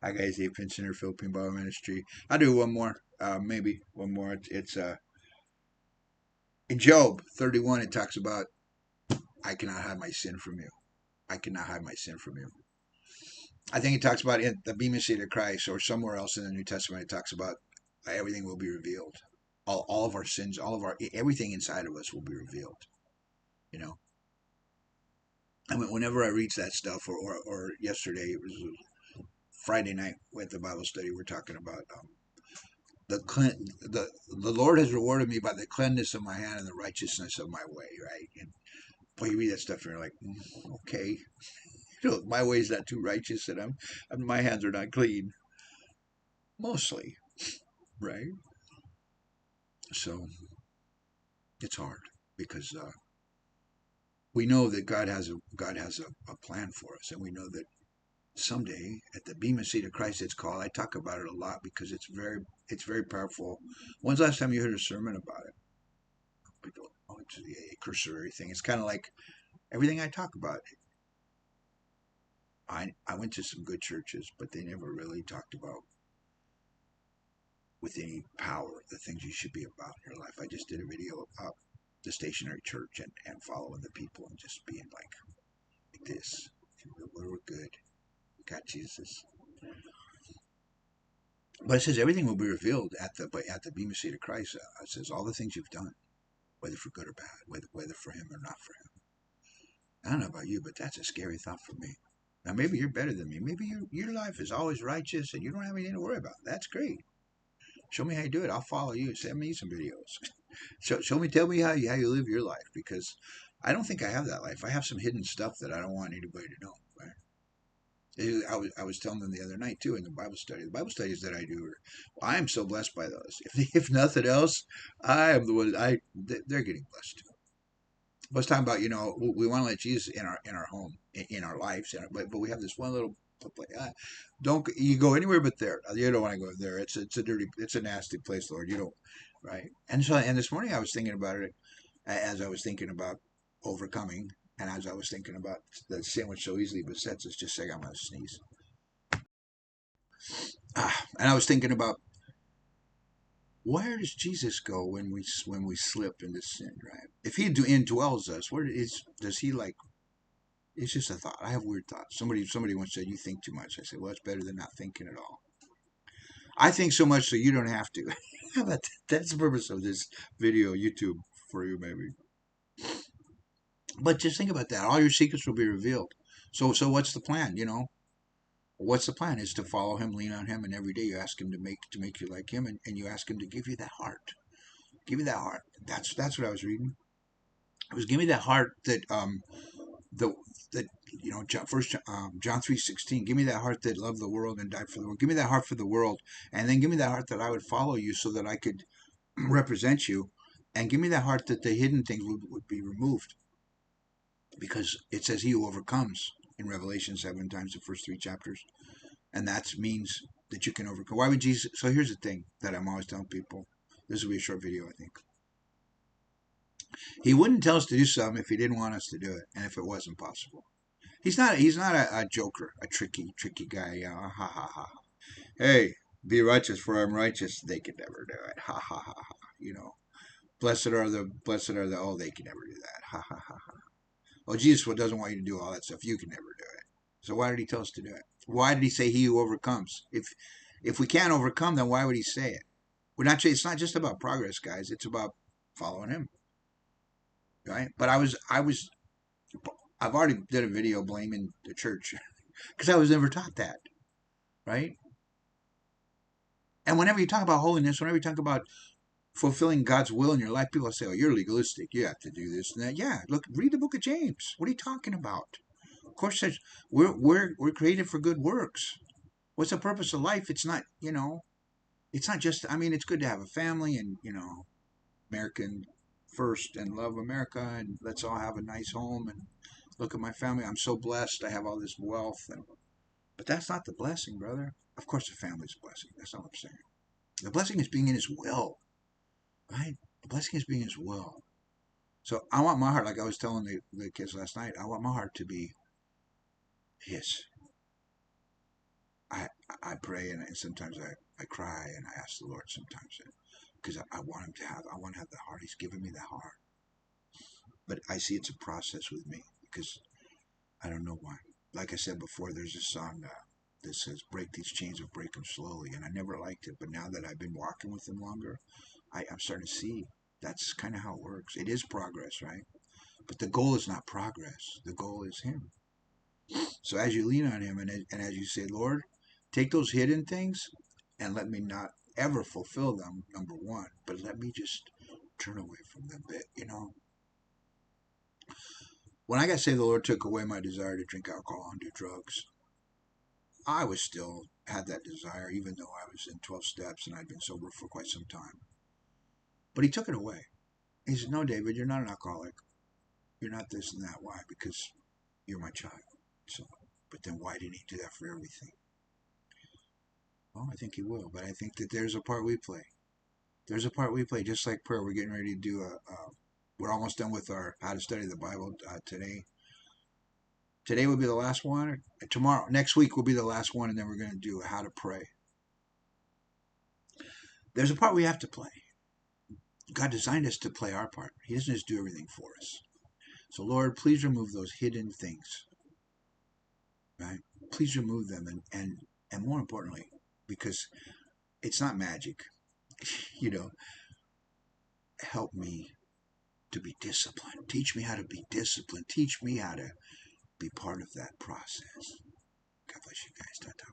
Hi guys, Dave Pinson, Philippine Bible Ministry. I'll do one more, maybe one more. It's in Job 31. It talks about, I cannot hide my sin from you. I cannot hide my sin from you. I think it talks about in the Beema Seat of Christ, or somewhere else in the New Testament. It talks about everything will be revealed. All of our sins, all of our everything inside of us will be revealed. You know, I mean, whenever I read that stuff, or yesterday it was Friday night with the Bible study, we're talking about the Lord has rewarded me by the cleanness of my hand and the righteousness of my way, right? And boy, you read that stuff and you're like, okay, my way is not too righteous, and my hands are not clean, mostly, right? So it's hard because we know that God has a plan for us, and we know that someday at the Beema Seat of Christ, it's called. I talk about it a lot because it's very powerful. When's the last time you heard a sermon about it? People, oh, it's a cursory thing. It's kind of like everything I talk about. I went to some good churches, but they never really talked about with any power the things you should be about in your life. I just did a video about the stationary church and following the people and just being like this. We're good. We got Jesus. But it says everything will be revealed at the Beema Seat of Christ. It says all the things you've done, whether for good or bad, whether for Him or not for Him. I don't know about you, but that's a scary thought for me. Now maybe you're better than me. Maybe your life is always righteous and you don't have anything to worry about. That's great. Show me how you do it. I'll follow you. Send me some videos. Show me, tell me how you live your life, because I don't think I have that life. I have some hidden stuff that I don't want anybody to know. Right? I was telling them the other night too in the Bible study. The Bible studies that I do I am so blessed by those. If nothing else, I am the one. They're getting blessed too. I was talking about, we want to let Jesus in our home, in our lives, but we have this one little place. Don't you go anywhere but there. You don't want to go there. It's a dirty, it's a nasty place, Lord. You don't, right? And this morning I was thinking about it as I was thinking about overcoming, and as I was thinking about the sin which so easily besets us. Just say I'm gonna sneeze. And I was thinking about, where does Jesus go when we slip into sin, right? If He indwells us, does He like? It's just a thought. I have weird thoughts. Somebody once said, "You think too much." I said, "Well, it's better than not thinking at all." I think so much so you don't have to. How about that? That's the purpose of this video, YouTube, for you maybe. But just think about that. All your secrets will be revealed. So what's the plan? What's the plan? Is to follow Him, lean on Him, and every day you ask Him to make you like Him, and you ask Him to give you that heart. Give you that heart. That's what I was reading. It was, give me that heart that the that John 3:16. Give me that heart that loved the world and died for the world. Give me that heart for the world, and then give me that heart that I would follow you so that I could represent you, and give me that heart that the hidden things would be removed, because it says He who overcomes in Revelation 7 times the first 3 chapters, and that means that you can overcome. Why would Jesus? So here's the thing that I'm always telling people. This will be a short video, I think. He wouldn't tell us to do something if He didn't want us to do it, and if it wasn't possible. He's not a joker, a tricky guy. Ha ha ha. Hey, be righteous, for I'm righteous. They could never do it. Ha ha ha ha. Blessed are the. Oh, they can never do that. Ha ha ha ha. Oh, Jesus doesn't want you to do all that stuff. You can never do it. So why did He tell us to do it? Why did He say He who overcomes? If we can't overcome, then why would He say it? We're not. It's not just about progress, guys. It's about following Him, right? But I've already did a video blaming the church because I was never taught that, right? And whenever you talk about holiness, whenever you talk about fulfilling God's will in your life, people say, "Oh, you're legalistic. You have to do this and that." Yeah, look, read the book of James. What are you talking about? Of course, it says we're created for good works. What's the purpose of life? It's not, it's not just. I mean, it's good to have a family and American first, and love America, and let's all have a nice home and look at my family. I'm so blessed. I have all this wealth, but that's not the blessing, brother. Of course, the family's a blessing. That's not what I'm saying. The blessing is being in His will, right? The blessing is being in His will. So I want my heart, like I was telling the kids last night, I want my heart to be His. I I pray and sometimes I cry and I ask the Lord sometimes because I want him to have, I want to have the heart. He's given me the heart. But I see it's a process with me because I don't know why. Like I said before, there's a song that says, break these chains or break them slowly. And I never liked it. But now that I've been walking with him longer, I'm starting to see that's kind of how it works. It is progress, right? But the goal is not progress. The goal is him. So as you lean on him and as you say, Lord, take those hidden things and let me not ever fulfill them, number one, but let me just turn away from them a bit, you know. When I got saved, the Lord took away my desire to drink alcohol and do drugs. I was still had that desire, even though I was in 12 steps and I'd been sober for quite some time. But he took it away. He said, no, David, you're not an alcoholic. You're not this and that. Why? Because you're my child. So, but then why didn't he do that for everything? Well, I think he will, but I think that there's a part we play. There's a part we play, just like prayer. We're getting ready to do we're almost done with our How to Study the Bible today. Today will be the last one. Tomorrow, next week will be the last one, and then we're going to do How to Pray. There's a part we have to play. God designed us to play our part. He doesn't just do everything for us. So, Lord, please remove those hidden things, right? Please remove them, and more importantly, because it's not magic, you know, help me to be disciplined. Teach me how to be disciplined. Teach me how to be part of that process. God bless you guys. Ta-ta.